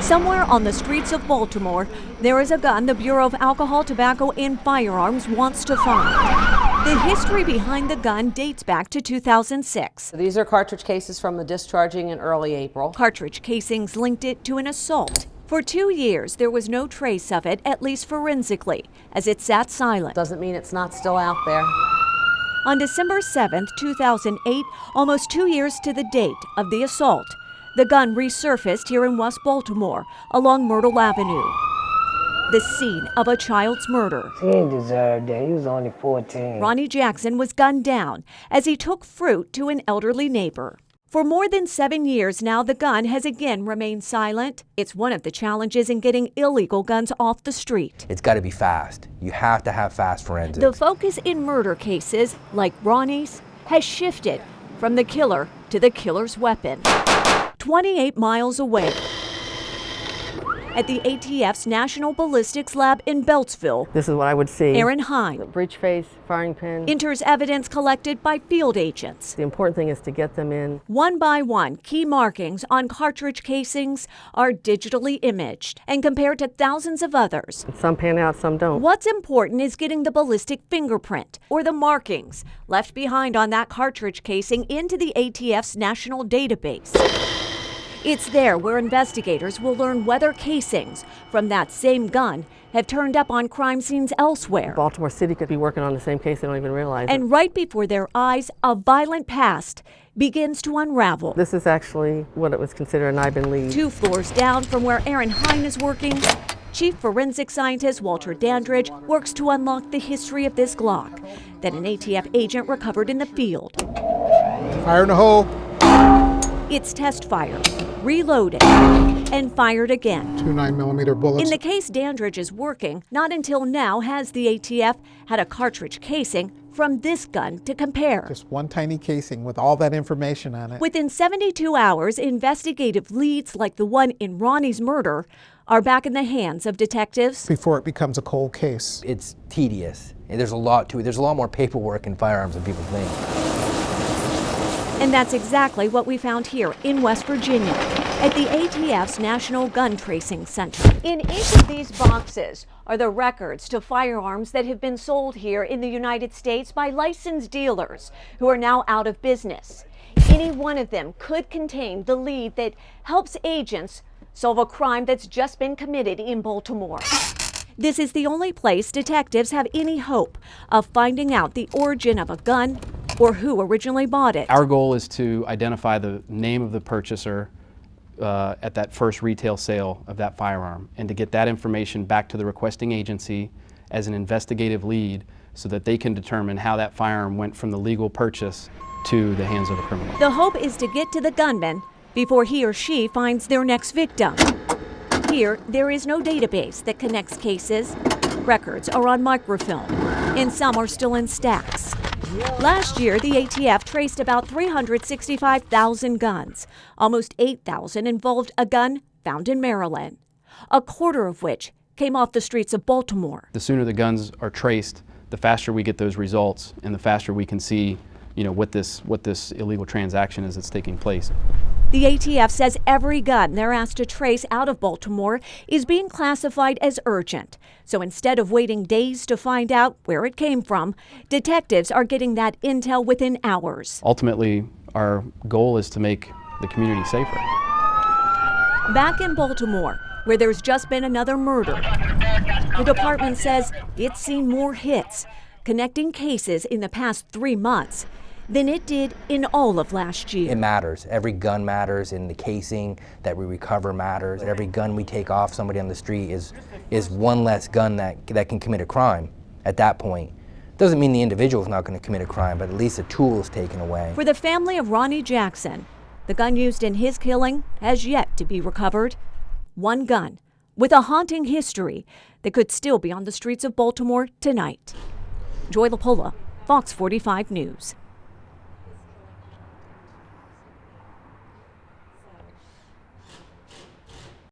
Somewhere on the streets of Baltimore, there is a gun the Bureau of Alcohol, Tobacco, and Firearms wants to find. The history behind the gun dates back to 2006. These are cartridge cases from the discharging in early April. Cartridge casings linked it to an assault. For 2 years, there was no trace of it, at least forensically, as it sat silent. Doesn't mean it's not still out there. On December 7, 2008, almost 2 years to the date of the assault, the gun resurfaced here in West Baltimore along Myrtle Avenue, the scene of a child's murder. He didn't deserve that. He was only 14. Ronnie Jackson was gunned down as he took fruit to an elderly neighbor. For more than 7 years now, the gun has again remained silent. It's one of the challenges in getting illegal guns off the street. It's got to be fast. You have to have fast forensics. The focus in murder cases, like Ronnie's, has shifted from the killer to the killer's weapon. 28 miles away, at the ATF's National Ballistics Lab in Beltsville, This is what I would see. Aaron Hine Breech face, firing pin. enters evidence collected by field agents. The important thing is to get them in. One by one, key markings on cartridge casings are digitally imaged and compared to thousands of others. Some pan out, some don't. What's important is getting the ballistic fingerprint, or the markings, left behind on that cartridge casing into the ATF's national database. It's there where investigators will learn whether casings from that same gun have turned up on crime scenes elsewhere. Baltimore City could be working on the same case, they don't even realize it. And right before their eyes, a violent past begins to unravel. This is actually what it was considered an Ivan lead. 2 floors down from where Aaron Hine is working, Chief Forensic Scientist Walter Dandridge works to unlock the history of this Glock that an ATF agent recovered in the field. Fire in the hole. It's test fired, reloaded, and fired again. 2 9mm bullets. In the case Dandridge is working, not until now has the ATF had a cartridge casing from this gun to compare. Just one tiny casing with all that information on it. Within 72 hours, investigative leads like the one in Ronnie's murder are back in the hands of detectives. Before it becomes a cold case. It's tedious. And there's a lot to it. There's a lot more paperwork in firearms than people think. And that's exactly what we found here in West Virginia at the ATF's National Gun Tracing Center. In each of these boxes are the records to firearms that have been sold here in the United States by licensed dealers who are now out of business. Any one of them could contain the lead that helps agents solve a crime that's just been committed in Baltimore. This is the only place detectives have any hope of finding out the origin of a gun or who originally bought it. Our goal is to identify the name of the purchaser at that first retail sale of that firearm, and to get that information back to the requesting agency as an investigative lead so that they can determine how that firearm went from the legal purchase to the hands of a criminal. The hope is to get to the gunman before he or she finds their next victim. Here, there is no database that connects cases. Records are on microfilm, and some are still in stacks. Last year, the ATF traced about 365,000 guns. Almost 8,000 involved a gun found in Maryland, a quarter of which came off the streets of Baltimore. The sooner the guns are traced, the faster we get those results, and the faster we can see, what this illegal transaction is that's taking place. The ATF says every gun they're asked to trace out of Baltimore is being classified as urgent. So instead of waiting days to find out where it came from, detectives are getting that intel within hours. Ultimately, our goal is to make the community safer. Back in Baltimore, where there's just been another murder, the department says it's seen more hits connecting cases in the past 3 months than it did in all of last year. It matters. Every gun matters, and the casing that we recover matters. Every gun we take off somebody on the street is one less gun that can commit a crime at that point. Doesn't mean the individual is not going to commit a crime, but at least a tool is taken away. For the family of Ronnie Jackson, the gun used in his killing has yet to be recovered. One gun with a haunting history that could still be on the streets of Baltimore tonight. Joy LaPola, Fox 45 News.